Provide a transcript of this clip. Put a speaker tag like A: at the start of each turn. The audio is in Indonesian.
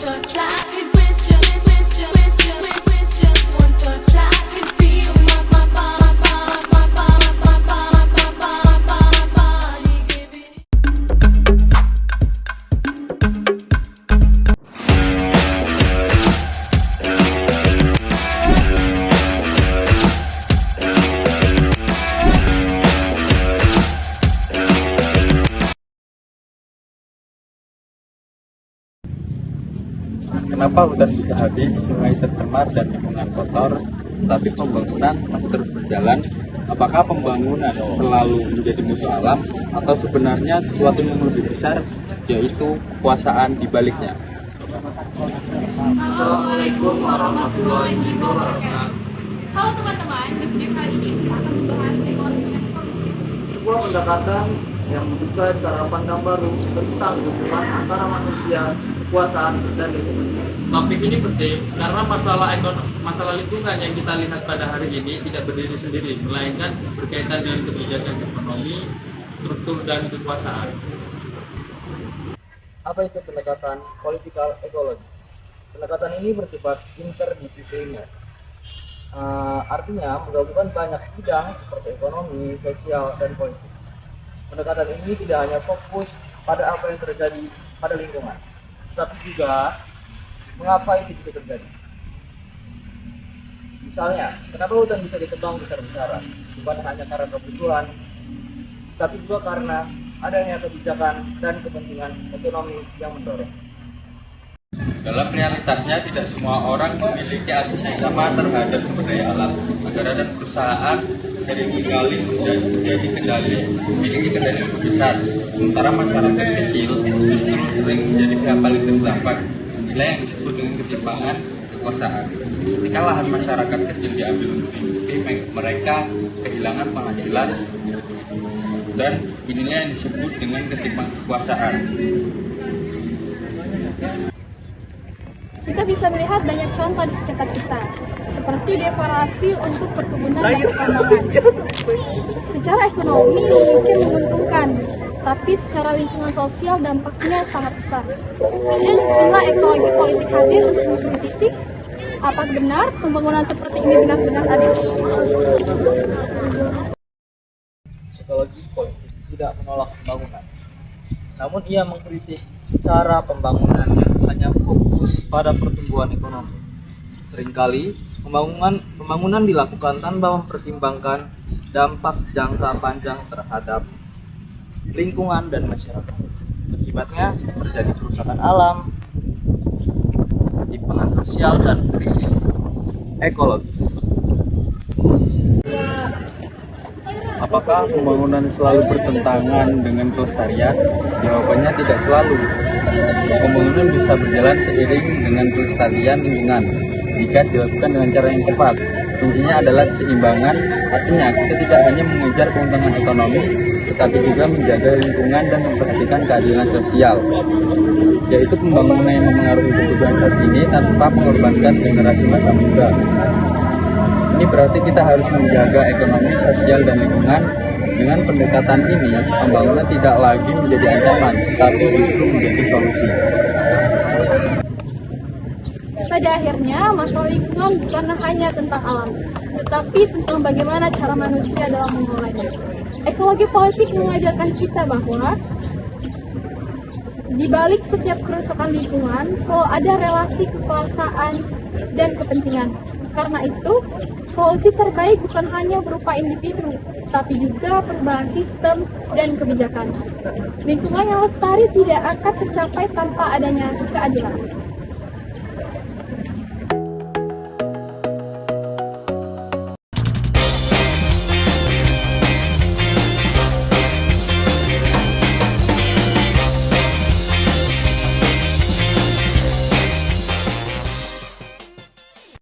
A: touch, I could with just one touch, I could feel my body giving.
B: Kenapa hutan bisa habis, sungai tercemar dan lingkungan kotor, tapi pembangunan masih terus berjalan? Apakah pembangunan selalu menjadi musuh alam atau sebenarnya sesuatu yang lebih besar, yaitu kekuasaan di baliknya?
A: Assalamualaikum warahmatullahi wabarakatuh. Halo teman-teman, di video kali ini kita akan membahas ekonomi.
C: Sebuah pendekatan yang membuka cara pandang baru tentang hubungan antara manusia, kekuasaan, dan lingkungan.
D: Topik ini penting karena masalah lingkungan yang kita lihat pada hari ini tidak berdiri sendiri, melainkan berkaitan dengan kebijakan ekonomi, struktur, dan kekuasaan.
C: Apa itu pendekatan political ecology? Pendekatan ini bersifat interdisipliner. Artinya menggabungkan banyak bidang seperti ekonomi, sosial, dan politik. Pendekatan ini tidak hanya fokus pada apa yang terjadi pada lingkungan, tapi juga mengapa itu bisa terjadi. Misalnya, kenapa hutan bisa ditebang besar-besaran? Bukan hanya karena kebutuhan, tapi juga karena adanya kebijakan dan kepentingan ekonomi yang mendorong.
B: Dalam realitasnya, tidak semua orang memiliki akses yang sama terhadap sumber daya alam. Negara dan perusahaan seringkali memiliki kendali lebih besar, sementara masyarakat kecil justru sering menjadi pihak paling terdampak. Inilah yang disebut dengan ketimpangan kekuasaan. Ketika lahan masyarakat kecil diambil untuk industri, mereka kehilangan penghasilan, dan inilah yang disebut dengan ketimpangan kekuasaan.
E: Kita bisa melihat banyak contoh di sekitar kita, seperti deforestasi untuk perkebunan dan pertambangan. Secara ekonomi mungkin menguntungkan, tapi secara lingkungan sosial dampaknya sangat besar. Dan setelah ekologi politik hadir untuk mengkritisi, apakah benar pembangunan seperti ini benar-benar adil?
C: Ekologi politik tidak menolak pembangunan, namun ia mengkritik cara pembangunan yang hanya fokus pada pertumbuhan ekonomi. Seringkali pembangunan dilakukan tanpa mempertimbangkan dampak jangka panjang terhadap lingkungan dan masyarakat. Akibatnya terjadi kerusakan alam, ketimpangan sosial, dan krisis ekologis.
B: Apakah pembangunan selalu bertentangan dengan kelestarian? Jawabannya tidak selalu. Pembangunan bisa berjalan seiring dengan kelestarian lingkungan jika dilakukan dengan cara yang tepat. Kuncinya adalah keseimbangan, artinya kita tidak hanya mengejar keuntungan ekonomi, tetapi juga menjaga lingkungan dan memperhatikan keadilan sosial, yaitu pembangunan yang memengaruhi kebutuhan saat ini tanpa mengorbankan generasi masa muda. Ini berarti kita harus menjaga ekonomi, sosial, dan lingkungan. Dengan pendekatan ini, pembangunan tidak lagi menjadi ancaman, tapi justru menjadi solusi.
E: Pada akhirnya, masalah lingkungan bukan hanya tentang alam, tetapi tentang bagaimana cara manusia dalam mengelolanya. Ekologi politik mengajarkan kita bahwa di balik setiap kerusakan lingkungan selalu ada relasi kekuasaan dan kepentingan. Karena itu, solusi terbaik bukan hanya berupa individu, tapi juga perubahan sistem dan kebijakan. Lingkungan yang lestari tidak akan tercapai tanpa adanya keadilan.